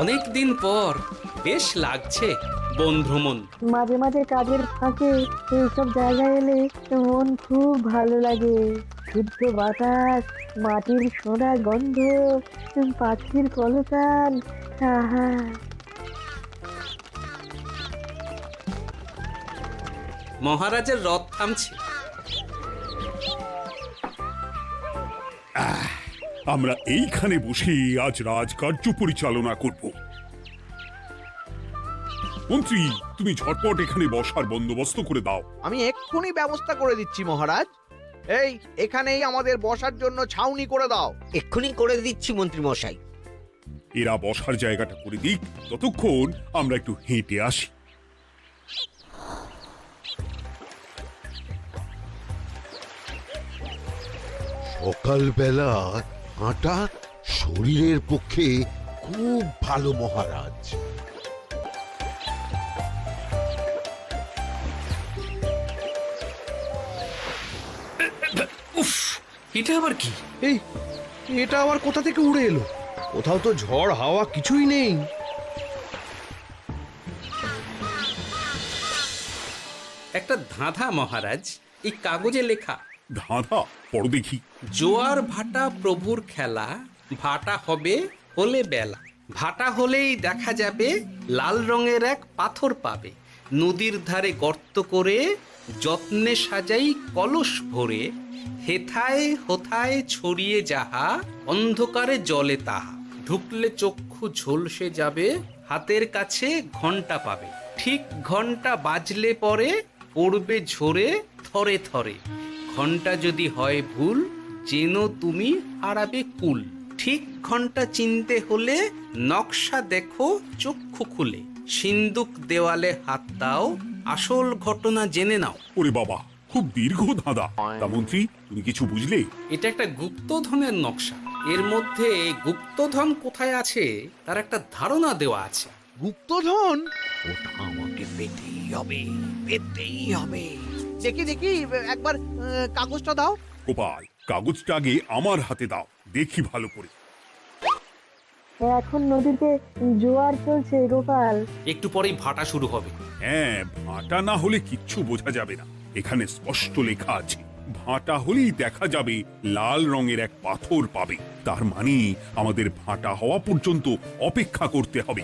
অনেক দিন পর বেশ লাগছে বন ভ্রমণ। মাঝে মাঝে কাজের ফাঁকে এইসব জায়গায় এলে মন খুব ভালো লাগে। শুদ্ধ বাতাস, মাটির সোনা গন্ধ, পাখির কলতান, আহা। মহারাজের রথ থামছে। আমরা এইখানে বসে আজ রাজকার্য পরিচালনা করব। মন্ত্রী, তুমি ঝটপট এখানে বসার বন্দোবস্ত করে দাও। আমি এক্ষুনি ব্যবস্থা করে দিচ্ছি মহারাজ। এই এখানেই আমাদের বসার জন্য ছাউনি করে দাও। এক্ষুনি করে দিচ্ছি মন্ত্রী মশাই। এরা বসার জায়গাটা করে দিক, ততক্ষণ আমরা একটু হেঁটে আসি। সকালবেলা হাঁটা শরীরের পক্ষে খুব ভালো মহারাজ। উফ, এটা আবার কি? এই এটা আবার কোথা থেকে উড়ে এলো? কোথাও তো ঝড় হাওয়া কিছুই নেই। একটা ধাঁধা মহারাজ, এই কাগজে লেখা। ধাঁধা পড়ো দেখি। জোয়ার ভাটা প্রভুর খেলা, ভাটা হবে হলে বেলা। ভাটা হলেই দেখা যাবে লাল রঙের এক পাথর পাবে। নদীর ধারে গর্ত করে যত্নে সাজাই কলস ভরে। হেথায় হোথায় ছড়িয়ে যাহা, অন্ধকারে জলে তাহা। ঢুকলে চক্ষু ঝলসে যাবে, হাতের কাছে ঘন্টা পাবে। ঠিক ঘন্টা বাজলে পরে পড়বে ঝরে থরে থরে। ঘন্টা যদি হয় ভুল, যেন তুমি হারাবে কুল। ঠিক ঘন্টা চিনতে হলে নকশা দেখো চক্ষু খুলে। সিন্দুক দেওয়ালে হাত দাও, আসল ঘটনা জেনে নাও। ওরে বাবা, খুব দীর্ঘ ধাঁধা। তা মন্ত্রী, তুমি কিছু বুঝলে? এটা একটা গুপ্তধনের নকশা। এর মধ্যে গুপ্তধন কোথায় আছে তার একটা ধারণা দেওয়া আছে। গুপ্তধন? ওটা আমাকে পেতেই হবে, পেতেই হবে। দেখি দেখি একবার কাগজটা দাও। গোপাল, কাগজটা আগে আমার হাতে দাও, দেখি ভালো করে। এখন নদীতে জোয়ার চলছে গোপাল। একটু পরেই ভাটা শুরু হবে। হ্যাঁ, ভাটা না হলে কিচ্ছু বোঝা যাবে না। এখানে স্পষ্ট লেখা আছে, ভাটা হলেই দেখা যাবে লাল রঙের এক পাথর পাবে। তার মানে আমাদের ভাটা হওয়া পর্যন্ত অপেক্ষা করতে হবে।